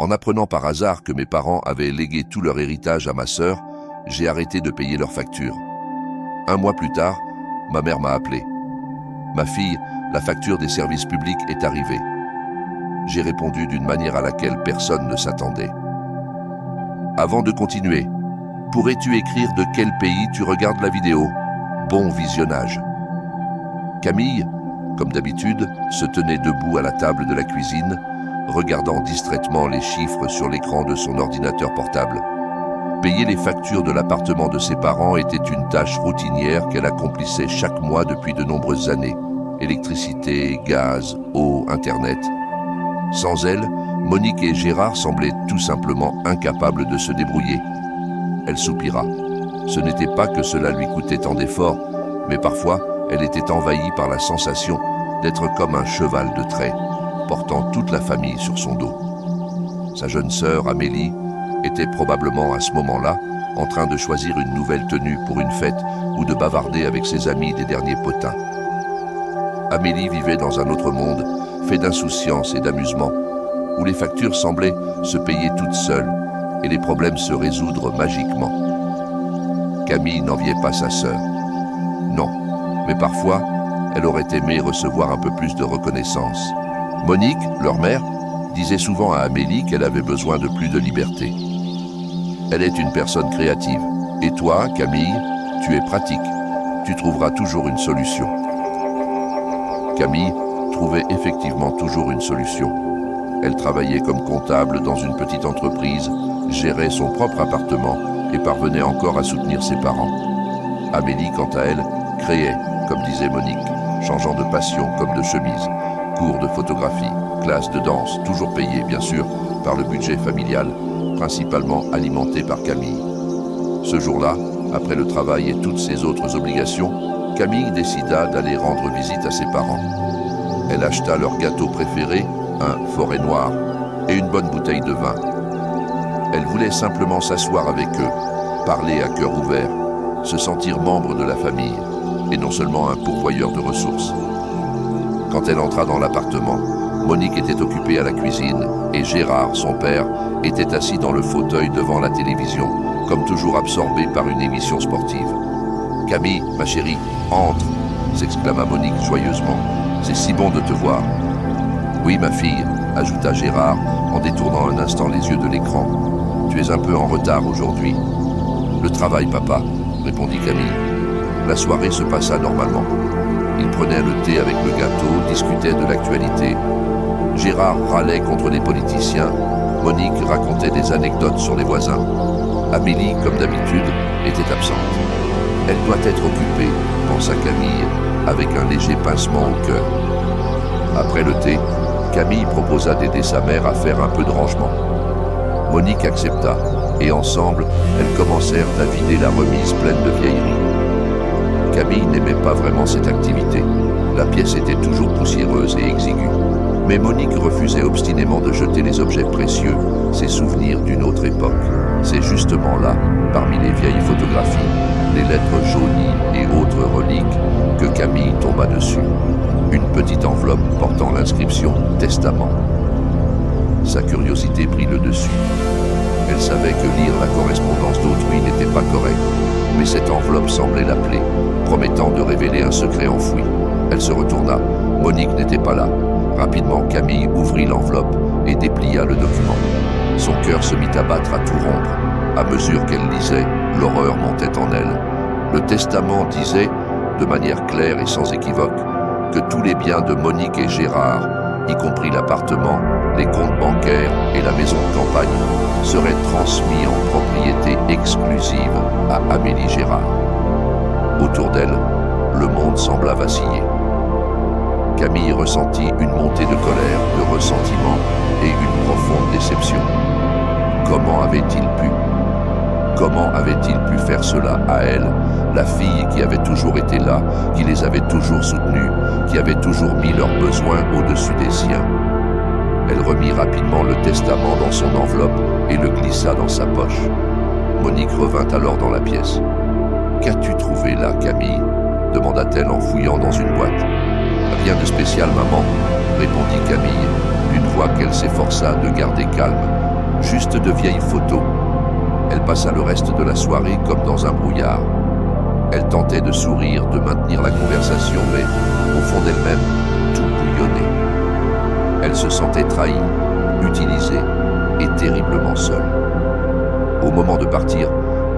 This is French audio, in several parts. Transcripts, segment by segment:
En apprenant par hasard que mes parents avaient légué tout leur héritage à ma sœur, j'ai arrêté de payer leurs factures. 1 mois plus tard, ma mère m'a appelé. « Ma fille, la facture des services publics est arrivée. » J'ai répondu d'une manière à laquelle personne ne s'attendait. Avant de continuer, pourrais-tu écrire de quel pays tu regardes la vidéo? Bon visionnage. Camille, comme d'habitude, se tenait debout à la table de la cuisine, regardant distraitement les chiffres sur l'écran de son ordinateur portable. Payer les factures de l'appartement de ses parents était une tâche routinière qu'elle accomplissait chaque mois depuis de nombreuses années. Électricité, gaz, eau, Internet. Sans elle, Monique et Gérard semblaient tout simplement incapables de se débrouiller. Elle soupira. Ce n'était pas que cela lui coûtait tant d'efforts, mais parfois, elle était envahie par la sensation d'être comme un cheval de trait, portant toute la famille sur son dos. Sa jeune sœur, Amélie, était probablement à ce moment-là en train de choisir une nouvelle tenue pour une fête ou de bavarder avec ses amis des derniers potins. Amélie vivait dans un autre monde, fait d'insouciance et d'amusement, où les factures semblaient se payer toutes seules et les problèmes se résoudre magiquement. Camille n'enviait pas sa sœur. Non, mais parfois, elle aurait aimé recevoir un peu plus de reconnaissance. Monique, leur mère, disait souvent à Amélie qu'elle avait besoin de plus de liberté. Elle est une personne créative. Et toi, Camille, tu es pratique. Tu trouveras toujours une solution. Camille trouvait effectivement toujours une solution. Elle travaillait comme comptable dans une petite entreprise, gérait son propre appartement et parvenait encore à soutenir ses parents. Amélie, quant à elle, créait, comme disait Monique, changeant de passion comme de chemise, cours de photographie, classe de danse, toujours payés, bien sûr, par le budget familial, principalement alimenté par Camille. Ce jour-là, après le travail et toutes ses autres obligations, Camille décida d'aller rendre visite à ses parents. Elle acheta leur gâteau préféré, un forêt noir, et une bonne bouteille de vin. Elle voulait simplement s'asseoir avec eux, parler à cœur ouvert, se sentir membre de la famille, et non seulement un pourvoyeur de ressources. Quand elle entra dans l'appartement, Monique était occupée à la cuisine et Gérard, son père, était assis dans le fauteuil devant la télévision, comme toujours absorbé par une émission sportive. « Camille, ma chérie, entre !» s'exclama Monique joyeusement. « C'est si bon de te voir. »« Oui, ma fille, » ajouta Gérard en détournant un instant les yeux de l'écran. « Tu es un peu en retard aujourd'hui. »« Le travail, papa, » répondit Camille. La soirée se passa normalement. Ils prenaient le thé avec le gâteau, discutaient de l'actualité. Gérard râlait contre les politiciens. Monique racontait des anecdotes sur les voisins. Amélie, comme d'habitude, était absente. « Elle doit être occupée », pensa Camille, avec un léger pincement au cœur. Après le thé, Camille proposa d'aider sa mère à faire un peu de rangement. Monique accepta, et ensemble, elles commencèrent à vider la remise pleine de vieilleries. Camille n'aimait pas vraiment cette activité. La pièce était toujours poussiéreuse et exiguë. Mais Monique refusait obstinément de jeter les objets précieux, ses souvenirs d'une autre époque. C'est justement là, parmi les vieilles photographies, les lettres jaunies et autres reliques, que Camille tomba dessus. Une petite enveloppe portant l'inscription « Testament ». Sa curiosité prit le dessus. Elle savait que lire la correspondance d'autrui n'était pas correct, mais cette enveloppe semblait l'appeler, promettant de révéler un secret enfoui. Elle se retourna. Monique n'était pas là. Rapidement, Camille ouvrit l'enveloppe et déplia le document. Son cœur se mit à battre à tout rompre. À mesure qu'elle lisait, l'horreur montait en elle. Le testament disait, de manière claire et sans équivoque, que tous les biens de Monique et Gérard, y compris l'appartement, les comptes bancaires et la maison de campagne, seraient transmis en propriété exclusive à Amélie Gérard. Autour d'elle, le monde sembla vaciller. Camille ressentit une montée de colère, de ressentiment et une profonde déception. Comment avait-il pu? Comment avait-il pu faire cela à elle, la fille qui avait toujours été là, qui les avait toujours soutenus, qui avait toujours mis leurs besoins au-dessus des siens? Elle remit rapidement le testament dans son enveloppe et le glissa dans sa poche. Monique revint alors dans la pièce. « Qu'as-tu trouvé là, Camille ?» demanda-t-elle en fouillant dans une boîte. « Rien de spécial, maman, » répondit Camille, d'une voix qu'elle s'efforça de garder calme, juste de vieilles photos. Elle passa le reste de la soirée comme dans un brouillard. Elle tentait de sourire, de maintenir la conversation, mais au fond d'elle-même, tout bouillonnait. Elle se sentait trahie, utilisée et terriblement seule. Au moment de partir,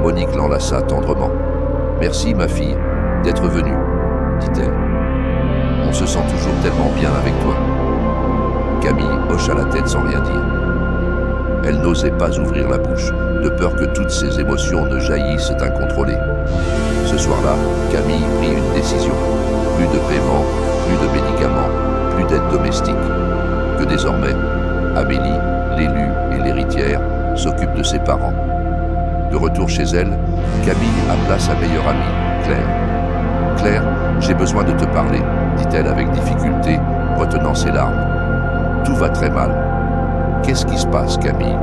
Monique l'enlaça tendrement. « Merci, ma fille, d'être venue, » dit-elle. « On se sent toujours tellement bien avec toi. » Camille hocha la tête sans rien dire. Elle n'osait pas ouvrir la bouche, de peur que toutes ses émotions ne jaillissent incontrôlées. Ce soir-là, Camille prit une décision. Plus de paiement, plus de médicaments, plus d'aide domestique. Que désormais, Amélie, l'élue et l'héritière, s'occupent de ses parents. De retour chez elle, Camille appela sa meilleure amie, Claire. « Claire, j'ai besoin de te parler, » dit-elle avec difficulté, retenant ses larmes. « Tout va très mal. »« Qu'est-ce qui se passe, Camille ?»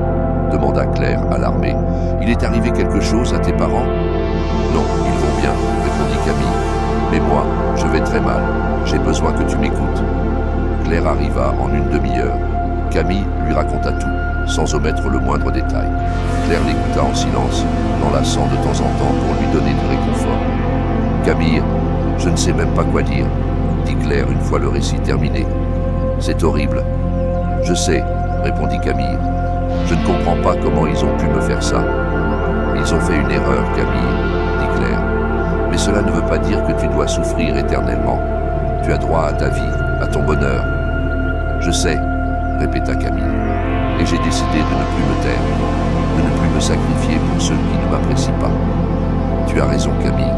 demanda Claire, alarmée. « Il est arrivé quelque chose à tes parents ?»« Non, ils vont bien, » répondit Camille. « Mais moi, je vais très mal. J'ai besoin que tu m'écoutes. » Claire arriva en une demi-heure. Camille lui raconta tout, sans omettre le moindre détail. Claire l'écouta en silence, l'enlaçant de temps en temps pour lui donner du réconfort. « Camille, je ne sais même pas quoi dire, » dit Claire une fois le récit terminé. « C'est horrible. »« Je sais, » répondit Camille. « Je ne comprends pas comment ils ont pu me faire ça. »« Ils ont fait une erreur, Camille, » dit Claire. « Mais cela ne veut pas dire que tu dois souffrir éternellement. Tu as droit à ta vie, à ton bonheur. »« Je sais, » répéta Camille. « Et j'ai décidé de ne plus me taire, de ne plus me sacrifier pour ceux qui ne m'apprécient pas. »« Tu as raison, Camille, »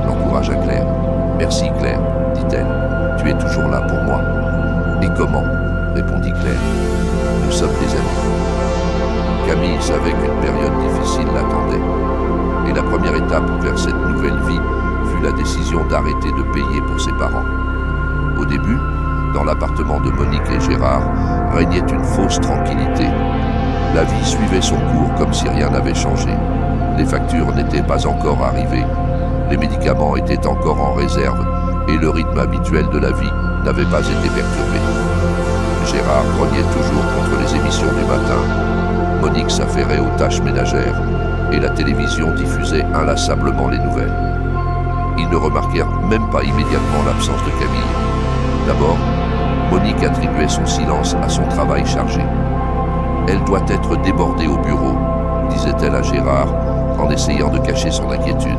l'encouragea Claire. « Merci, Claire, » dit-elle. « Tu es toujours là pour moi. »« Et comment ?» répondit Claire. « Nous sommes des amis. » Camille savait qu'une période difficile l'attendait. Et la première étape vers cette nouvelle vie fut la décision d'arrêter de payer pour ses parents. Au début, dans l'appartement de Monique et Gérard, régnait une fausse tranquillité. La vie suivait son cours comme si rien n'avait changé. Les factures n'étaient pas encore arrivées. Les médicaments étaient encore en réserve et le rythme habituel de la vie n'avait pas été perturbé. Gérard grognait toujours contre les émissions du matin. Monique s'affairait aux tâches ménagères et la télévision diffusait inlassablement les nouvelles. Ils ne remarquèrent même pas immédiatement l'absence de Camille. D'abord, Monique attribuait son silence à son travail chargé. « Elle doit être débordée au bureau », disait-elle à Gérard en essayant de cacher son inquiétude.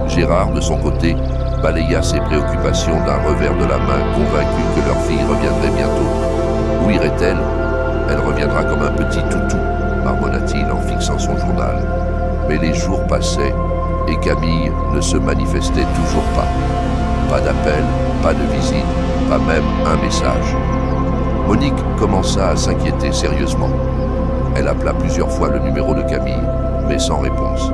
Gérard, de son côté, balaya ses préoccupations d'un revers de la main, convaincu que leur fille reviendrait bientôt. « Où irait-elle ? Elle reviendra comme un petit toutou », marmonna-t-il en fixant son journal. Mais les jours passaient et Camille ne se manifestait toujours pas. Pas d'appel, pas de visite, pas même un message. Monique commença à s'inquiéter sérieusement. Elle appela plusieurs fois le numéro de Camille, mais sans réponse.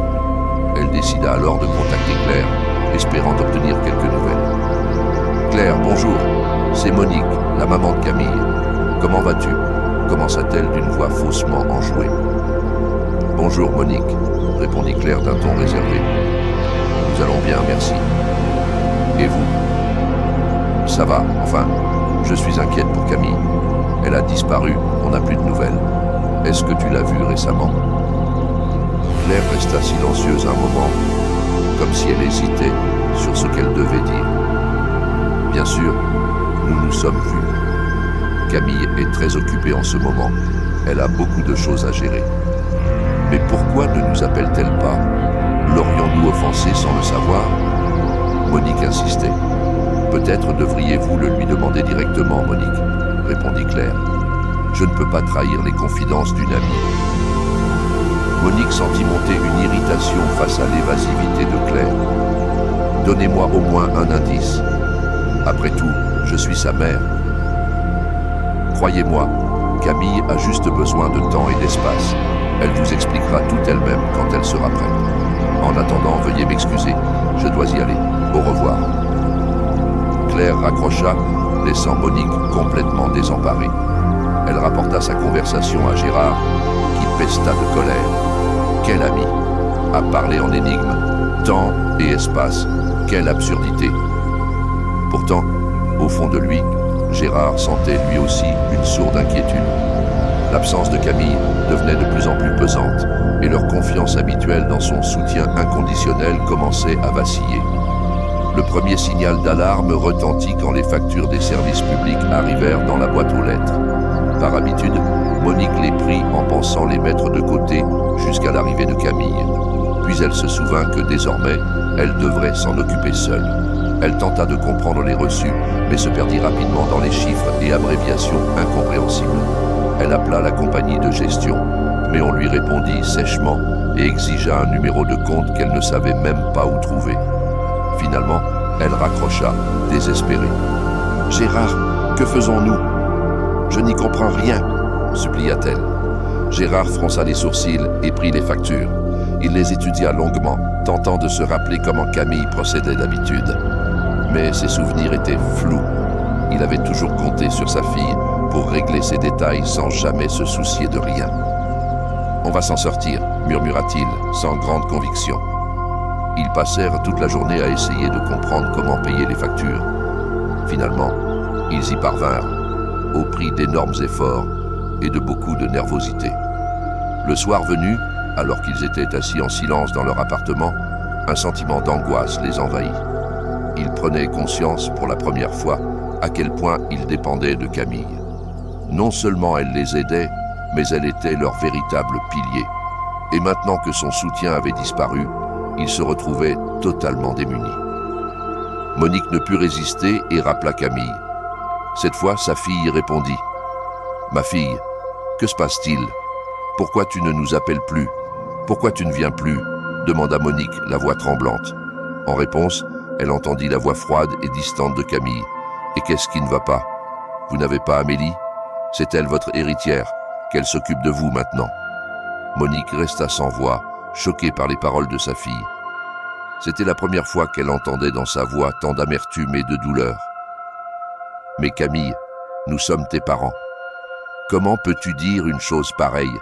Elle décida alors de contacter Claire, espérant obtenir quelques nouvelles. « Claire, bonjour, c'est Monique, la maman de Camille. Comment vas-tu » commença-t-elle d'une voix faussement enjouée. « Bonjour Monique » répondit Claire d'un ton réservé. « Nous allons bien, merci. Et vous ?»« Ça va, enfin, je suis inquiète pour Camille. Elle a disparu, on n'a plus de nouvelles. Est-ce que tu l'as vue récemment ?» Claire resta silencieuse un moment, comme si elle hésitait sur ce qu'elle devait dire. « Bien sûr, nous nous sommes vus. Camille est très occupée en ce moment. Elle a beaucoup de choses à gérer. Mais pourquoi ne nous appelle-t-elle pas? L'aurions-nous offensée sans le savoir ?» Monique insistait. « Peut-être devriez-vous le lui demander directement, Monique, » répondit Claire. « Je ne peux pas trahir les confidences d'une amie. » Monique sentit monter une irritation face à l'évasivité de Claire. « Donnez-moi au moins un indice. Après tout, je suis sa mère. » Croyez-moi, Camille a juste besoin de temps et d'espace. Elle vous expliquera tout elle-même quand elle sera prête. En attendant, veuillez m'excuser. Je dois y aller. Au revoir. Claire raccrocha, laissant Monique complètement désemparée. Elle rapporta sa conversation à Gérard, qui pesta de colère. Quel ami! À parler en énigme. Temps et espace. Quelle absurdité! Pourtant, au fond de lui, Gérard sentait lui aussi une sourde inquiétude. L'absence de Camille devenait de plus en plus pesante et leur confiance habituelle dans son soutien inconditionnel commençait à vaciller. Le premier signal d'alarme retentit quand les factures des services publics arrivèrent dans la boîte aux lettres. Par habitude, Monique les prit en pensant les mettre de côté jusqu'à l'arrivée de Camille. Puis elle se souvint que désormais, elle devrait s'en occuper seule. Elle tenta de comprendre les reçus, mais se perdit rapidement dans les chiffres et abréviations incompréhensibles. Elle appela la compagnie de gestion, mais on lui répondit sèchement et exigea un numéro de compte qu'elle ne savait même pas où trouver. Finalement, elle raccrocha, désespérée. « Gérard, que faisons-nous ? Je n'y comprends rien, » supplia-t-elle. Gérard fronça les sourcils et prit les factures. Il les étudia longuement, tentant de se rappeler comment Camille procédait d'habitude. Mais ses souvenirs étaient flous. Il avait toujours compté sur sa fille pour régler ces détails sans jamais se soucier de rien. « On va s'en sortir, » murmura-t-il, sans grande conviction. Ils passèrent toute la journée à essayer de comprendre comment payer les factures. Finalement, ils y parvinrent, au prix d'énormes efforts et de beaucoup de nervosité. Le soir venu, alors qu'ils étaient assis en silence dans leur appartement, un sentiment d'angoisse les envahit. Ils prenaient conscience pour la première fois à quel point ils dépendaient de Camille. Non seulement elle les aidait, mais elle était leur véritable pilier. Et maintenant que son soutien avait disparu, ils se retrouvaient totalement démunis. Monique ne put résister et rappela Camille. Cette fois, sa fille répondit. « Ma fille, que se passe-t-il ? Pourquoi tu ne nous appelles plus ? Pourquoi tu ne viens plus ?» demanda Monique, la voix tremblante. En réponse, elle entendit la voix froide et distante de Camille. « Et qu'est-ce qui ne va pas ? Vous n'avez pas Amélie ? C'est elle votre héritière, qu'elle s'occupe de vous maintenant. » Monique resta sans voix, choquée par les paroles de sa fille. C'était la première fois qu'elle entendait dans sa voix tant d'amertume et de douleur. « Mais Camille, nous sommes tes parents. Comment peux-tu dire une chose pareille ?»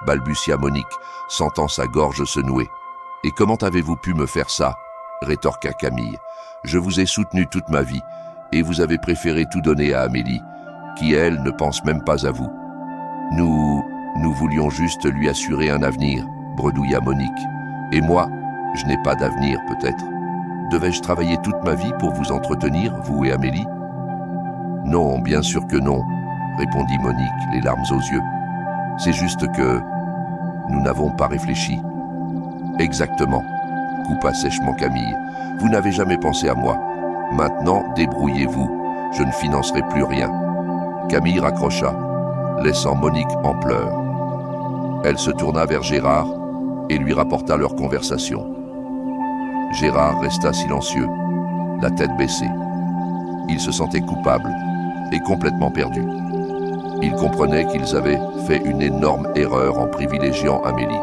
balbutia Monique, sentant sa gorge se nouer. « Et comment avez-vous pu me faire ça ?» rétorqua Camille. « Je vous ai soutenu toute ma vie, et vous avez préféré tout donner à Amélie, qui, elle, ne pense même pas à vous. Nous voulions juste lui assurer un avenir, » bredouilla Monique. « Et moi, je n'ai pas d'avenir, peut-être. Devais-je travailler toute ma vie pour vous entretenir, vous et Amélie ? » « Non, bien sûr que non, » répondit Monique, les larmes aux yeux. « C'est juste que nous n'avons pas réfléchi. »« Exactement, » coupa sèchement Camille. « Vous n'avez jamais pensé à moi. Maintenant, débrouillez-vous. Je ne financerai plus rien. » Camille raccrocha, laissant Monique en pleurs. Elle se tourna vers Gérard et lui rapporta leur conversation. Gérard resta silencieux, la tête baissée. Il se sentait coupable et complètement perdu. Il comprenait qu'ils avaient fait une énorme erreur en privilégiant Amélie.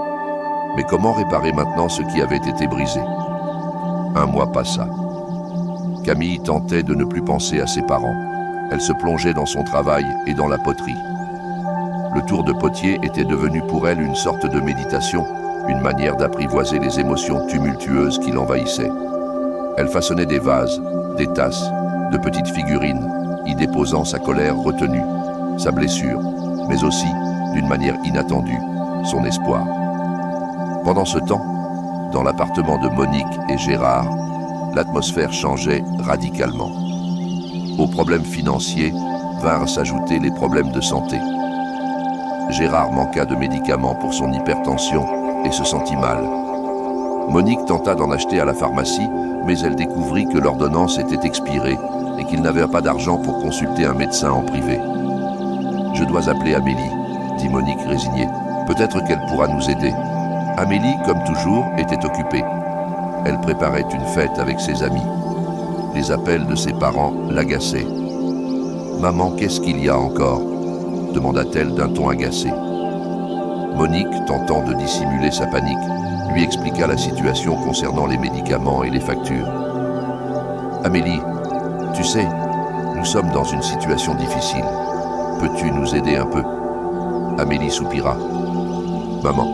Mais comment réparer maintenant ce qui avait été brisé ? Un mois passa. Camille tentait de ne plus penser à ses parents. Elle se plongeait dans son travail et dans la poterie. Le tour de potier était devenu pour elle une sorte de méditation, une manière d'apprivoiser les émotions tumultueuses qui l'envahissaient. Elle façonnait des vases, des tasses, de petites figurines, y déposant sa colère retenue, sa blessure, mais aussi, d'une manière inattendue, son espoir. Pendant ce temps, dans l'appartement de Monique et Gérard, l'atmosphère changeait radicalement. Aux problèmes financiers vinrent s'ajouter les problèmes de santé. Gérard manqua de médicaments pour son hypertension et se sentit mal. Monique tenta d'en acheter à la pharmacie, mais elle découvrit que l'ordonnance était expirée et qu'il n'avait pas d'argent pour consulter un médecin en privé. « Je dois appeler Amélie, » dit Monique résignée. « Peut-être qu'elle pourra nous aider. » Amélie, comme toujours, était occupée. Elle préparait une fête avec ses amis. Les appels de ses parents l'agaçaient. « Maman, qu'est-ce qu'il y a encore ?» demanda-t-elle d'un ton agacé. Monique, tentant de dissimuler sa panique, lui expliqua la situation concernant les médicaments et les factures. « Amélie, tu sais, nous sommes dans une situation difficile. Peux-tu nous aider un peu ?» Amélie soupira. « Maman,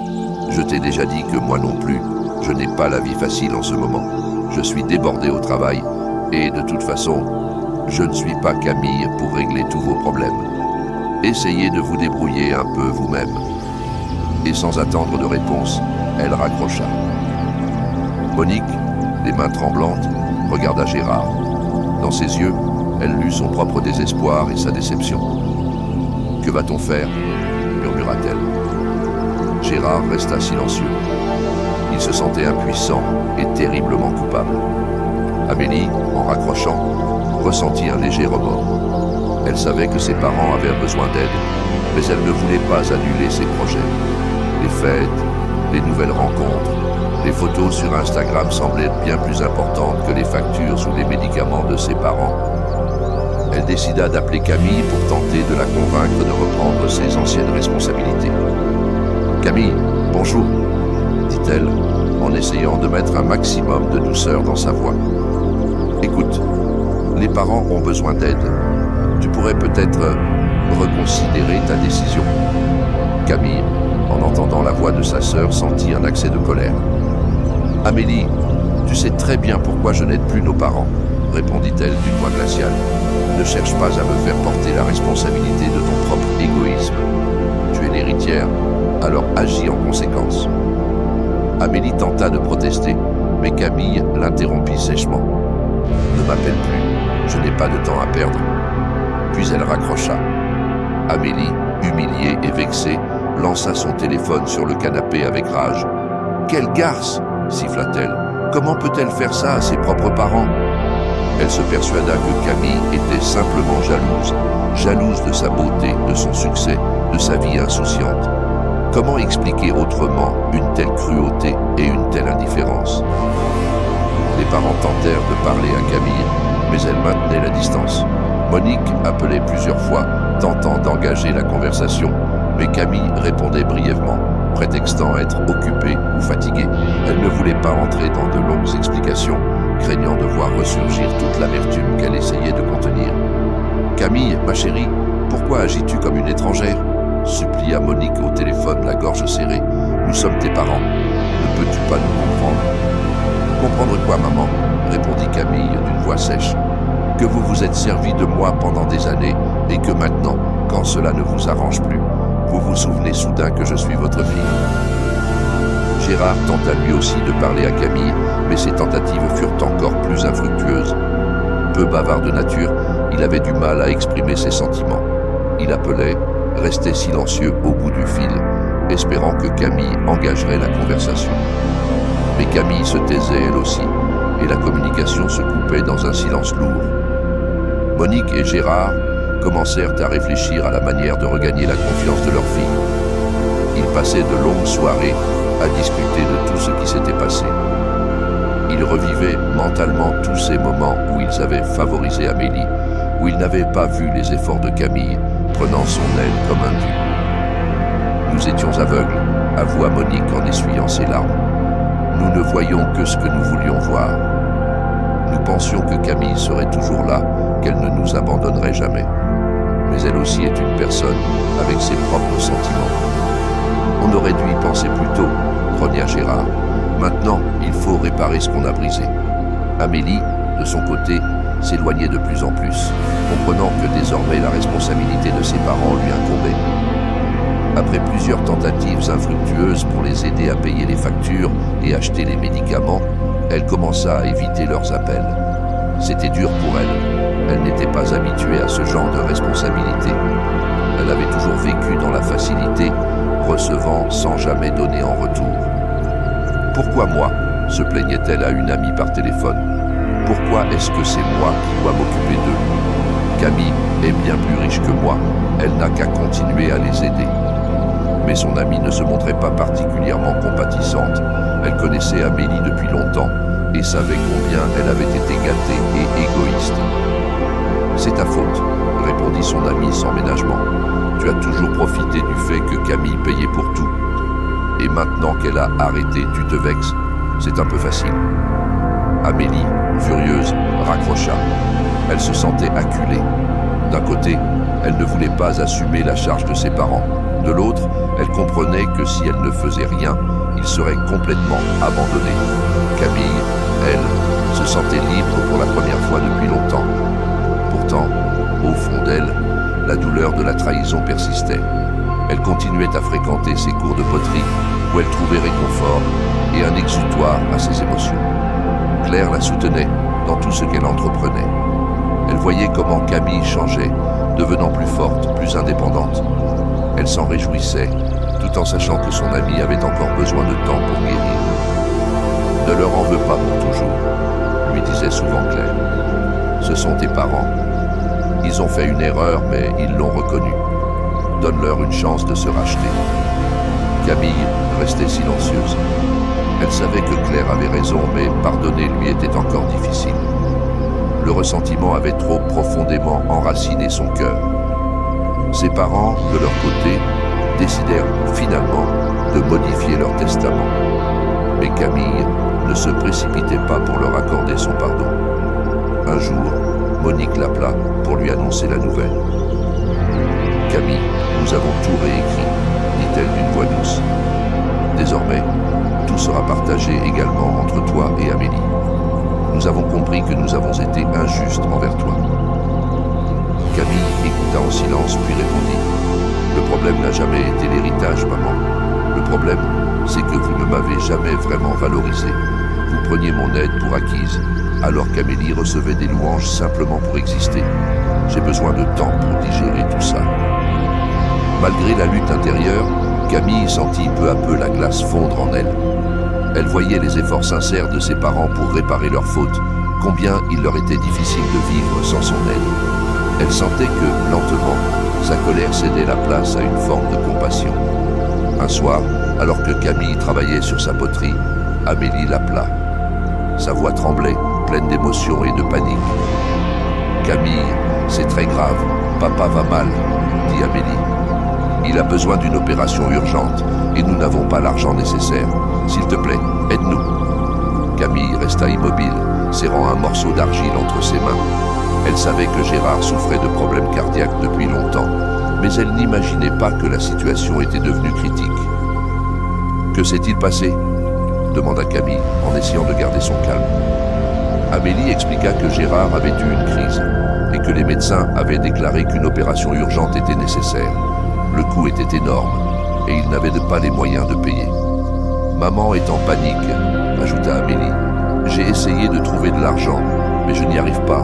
je t'ai déjà dit que moi non plus, je n'ai pas la vie facile en ce moment. Je suis débordée au travail et de toute façon, je ne suis pas Camille pour régler tous vos problèmes. Essayez de vous débrouiller un peu vous-même. » Et sans attendre de réponse, elle raccrocha. Monique, les mains tremblantes, regarda Gérard. Dans ses yeux, elle lut son propre désespoir et sa déception. « Que va-t-on faire » murmura-t-elle. Gérard resta silencieux. Il se sentait impuissant et terriblement coupable. Amélie, en raccrochant, ressentit un léger remords. Elle savait que ses parents avaient besoin d'aide, mais elle ne voulait pas annuler ses projets. Les fêtes, les nouvelles rencontres, les photos sur Instagram semblaient être bien plus importantes que les factures ou les médicaments de ses parents. Elle décida d'appeler Camille pour tenter de la convaincre de reprendre ses anciennes responsabilités. « Camille, bonjour », dit-elle, en essayant de mettre un maximum de douceur dans sa voix. « Écoute, les parents ont besoin d'aide. Tu pourrais peut-être reconsidérer ta décision. » Camille, en entendant la voix de sa sœur, sentit un accès de colère. « Amélie, tu sais très bien pourquoi je n'aide plus nos parents, » répondit-elle d'une voix glaciale. « Ne cherche pas à me faire porter la responsabilité de ton propre égoïsme. Tu es l'héritière, alors agis en conséquence. » Amélie tenta de protester, mais Camille l'interrompit sèchement. « Ne m'appelle plus, je n'ai pas de temps à perdre. » Puis elle raccrocha. Amélie, humiliée et vexée, lança son téléphone sur le canapé avec rage. « Quelle garce !» siffla-t-elle. « Comment peut-elle faire ça à ses propres parents ?» Elle se persuada que Camille était simplement jalouse de sa beauté, de son succès, de sa vie insouciante. Comment expliquer autrement une telle cruauté et une telle indifférence? Les parents tentèrent de parler à Camille, mais elle maintenait la distance. Monique appelait plusieurs fois, tentant d'engager la conversation, mais Camille répondait brièvement, prétextant être occupée ou fatiguée. Elle ne voulait pas entrer dans de longues explications, craignant de voir ressurgir toute l'amertume qu'elle essayait de contenir. « Camille, ma chérie, pourquoi agis-tu comme une étrangère ?» supplia Monique au téléphone, la gorge serrée. « Nous sommes tes parents. Ne peux-tu pas nous comprendre ?»« Comprendre quoi, maman ?» répondit Camille d'une voix sèche. « Que vous vous êtes servi de moi pendant des années et que maintenant, quand cela ne vous arrange plus, vous vous souvenez soudain que je suis votre fille. » Gérard tenta lui aussi de parler à Camille, mais ses tentatives furent encore plus infructueuses. Peu bavard de nature, il avait du mal à exprimer ses sentiments. Il appelait, restait silencieux au bout du fil, espérant que Camille engagerait la conversation. Mais Camille se taisait elle aussi, et la communication se coupait dans un silence lourd. Monique et Gérard commencèrent à réfléchir à la manière de regagner la confiance de leur fille. Ils passaient de longues soirées à discuter de tout ce qui s'était passé. Ils revivaient mentalement tous ces moments où ils avaient favorisé Amélie, où ils n'avaient pas vu les efforts de Camille, prenant son aile comme un dû. « Nous étions aveugles », avoua Monique en essuyant ses larmes. « Nous ne voyions que ce que nous voulions voir. Nous pensions que Camille serait toujours là, qu'elle ne nous abandonnerait jamais. Mais elle aussi est une personne avec ses propres sentiments. » « On aurait dû y penser plus tôt, » grogna Gérard. « Maintenant, il faut réparer ce qu'on a brisé. » Amélie, de son côté, s'éloignait de plus en plus, comprenant que désormais la responsabilité de ses parents lui incombait. Après plusieurs tentatives infructueuses pour les aider à payer les factures et acheter les médicaments, elle commença à éviter leurs appels. C'était dur pour elle. Elle n'était pas habituée à ce genre de responsabilité. Elle avait toujours vécu dans la facilité, recevant sans jamais donner en retour. « Pourquoi moi ?» se plaignait-elle à une amie par téléphone. « Pourquoi est-ce que c'est moi qui dois m'occuper d'eux ? Camille est bien plus riche que moi, elle n'a qu'à continuer à les aider. » Mais son amie ne se montrait pas particulièrement compatissante. Elle connaissait Amélie depuis longtemps et savait combien elle avait été gâtée et égoïste. « C'est ta faute », répondit son amie sans ménagement. « Tu as toujours profité du fait que Camille payait pour tout. Et maintenant qu'elle a arrêté, tu te vexes. C'est un peu facile. » Amélie, furieuse, raccrocha. Elle se sentait acculée. D'un côté, elle ne voulait pas assumer la charge de ses parents. De l'autre, elle comprenait que si elle ne faisait rien, ils seraient complètement abandonnés. Camille, elle, se sentait libre pour la première fois depuis longtemps. Pourtant, au fond d'elle, la douleur de la trahison persistait. Elle continuait à fréquenter ses cours de poterie, où elle trouvait réconfort et un exutoire à ses émotions. Claire la soutenait dans tout ce qu'elle entreprenait. Elle voyait comment Camille changeait, devenant plus forte, plus indépendante. Elle s'en réjouissait, tout en sachant que son amie avait encore besoin de temps pour guérir. « Ne leur en veux pas pour toujours », lui disait souvent Claire. « Ce sont tes parents. Ils ont fait une erreur, mais ils l'ont reconnue. Donne-leur une chance de se racheter. » Camille restait silencieuse. Elle savait que Claire avait raison, mais pardonner lui était encore difficile. Le ressentiment avait trop profondément enraciné son cœur. Ses parents, de leur côté, décidèrent finalement de modifier leur testament. Mais Camille ne se précipitait pas pour leur accorder son pardon. Un jour, Monique l'appela pour lui annoncer la nouvelle. « Camille, nous avons tout réécrit, dit-elle d'une voix douce. Désormais, tout sera partagé également entre toi et Amélie. Nous avons compris que nous avons été injustes envers toi. » Camille écouta en silence puis répondit. « Le problème n'a jamais été l'héritage, maman. Le problème, c'est que vous ne m'avez jamais vraiment valorisé. Vous preniez mon aide pour acquise, alors qu'Amélie recevait des louanges simplement pour exister. J'ai besoin de temps pour digérer tout ça. » Malgré la lutte intérieure, Camille sentit peu à peu la glace fondre en elle. Elle voyait les efforts sincères de ses parents pour réparer leurs fautes, combien il leur était difficile de vivre sans son aide. Elle sentait que, lentement, sa colère cédait la place à une forme de compassion. Un soir, alors que Camille travaillait sur sa poterie, Amélie l'appela. Sa voix tremblait, pleine d'émotion et de panique. « Camille, c'est très grave, papa va mal, » dit Amélie. « Il a besoin d'une opération urgente et nous n'avons pas l'argent nécessaire. S'il te plaît, aide-nous. » Camille resta immobile, serrant un morceau d'argile entre ses mains. Elle savait que Gérard souffrait de problèmes cardiaques depuis longtemps, mais elle n'imaginait pas que la situation était devenue critique. « Que s'est-il passé ?» demanda Camille, en essayant de garder son calme. Amélie expliqua que Gérard avait eu une crise et que les médecins avaient déclaré qu'une opération urgente était nécessaire. Le coût était énorme et il n'avait pas les moyens de payer. « Maman est en panique », ajouta Amélie. « J'ai essayé de trouver de l'argent, mais je n'y arrive pas.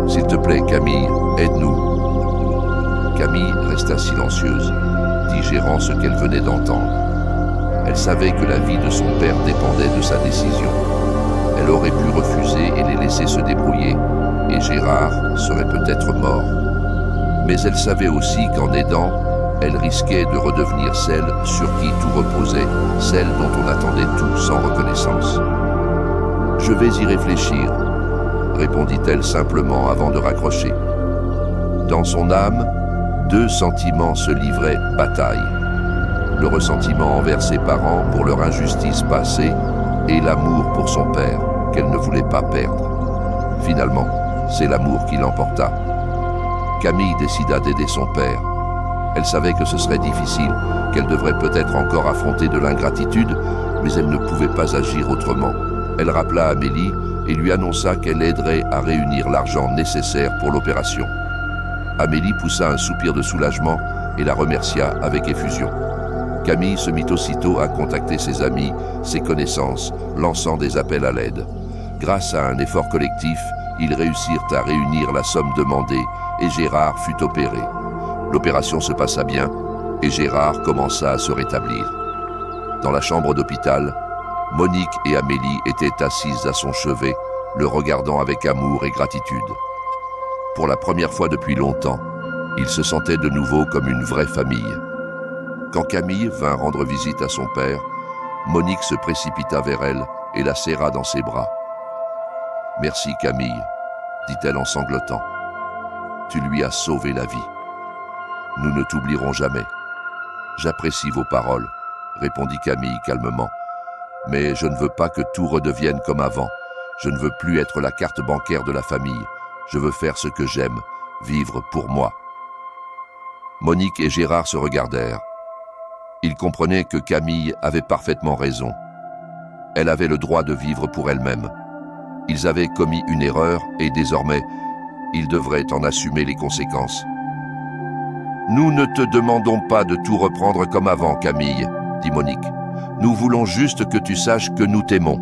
S'il te plaît, Camille, aide-nous. » Camille resta silencieuse, digérant ce qu'elle venait d'entendre. Elle savait que la vie de son père dépendait de sa décision. Elle aurait pu refuser et les laisser se débrouiller, et Gérard serait peut-être mort. Mais elle savait aussi qu'en aidant, elle risquait de redevenir celle sur qui tout reposait, celle dont on attendait tout sans reconnaissance. « Je vais y réfléchir », répondit-elle simplement avant de raccrocher. Dans son âme, deux sentiments se livraient bataille. Le ressentiment envers ses parents pour leur injustice passée et l'amour pour son père qu'elle ne voulait pas perdre. Finalement, c'est l'amour qui l'emporta. Camille décida d'aider son père. Elle savait que ce serait difficile, qu'elle devrait peut-être encore affronter de l'ingratitude, mais elle ne pouvait pas agir autrement. Elle rappela Amélie et lui annonça qu'elle aiderait à réunir l'argent nécessaire pour l'opération. Amélie poussa un soupir de soulagement et la remercia avec effusion. Camille se mit aussitôt à contacter ses amis, ses connaissances, lançant des appels à l'aide. Grâce à un effort collectif, ils réussirent à réunir la somme demandée et Gérard fut opéré. L'opération se passa bien et Gérard commença à se rétablir. Dans la chambre d'hôpital, Monique et Amélie étaient assises à son chevet, le regardant avec amour et gratitude. Pour la première fois depuis longtemps, ils se sentaient de nouveau comme une vraie famille. Quand Camille vint rendre visite à son père, Monique se précipita vers elle et la serra dans ses bras. « Merci Camille, » dit-elle en sanglotant. « Tu lui as sauvé la vie. Nous ne t'oublierons jamais. »« J'apprécie vos paroles, » répondit Camille calmement. « Mais je ne veux pas que tout redevienne comme avant. Je ne veux plus être la carte bancaire de la famille. Je veux faire ce que j'aime, vivre pour moi. » Monique et Gérard se regardèrent. Ils comprenaient que Camille avait parfaitement raison. Elle avait le droit de vivre pour elle-même. Ils avaient commis une erreur et désormais, ils devraient en assumer les conséquences. Nous ne te demandons pas de tout reprendre comme avant, Camille, dit Monique. Nous voulons juste que tu saches que nous t'aimons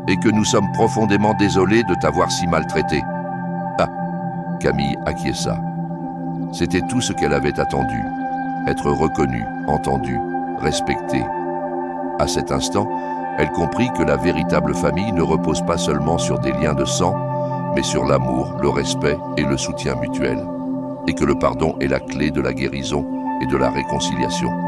et que nous sommes profondément désolés de t'avoir si maltraité. Ah, Camille acquiesça. C'était tout ce qu'elle avait attendu. Être reconnue, entendue, respectée. À cet instant, elle comprit que la véritable famille ne repose pas seulement sur des liens de sang, mais sur l'amour, le respect et le soutien mutuel. Et que le pardon est la clé de la guérison et de la réconciliation.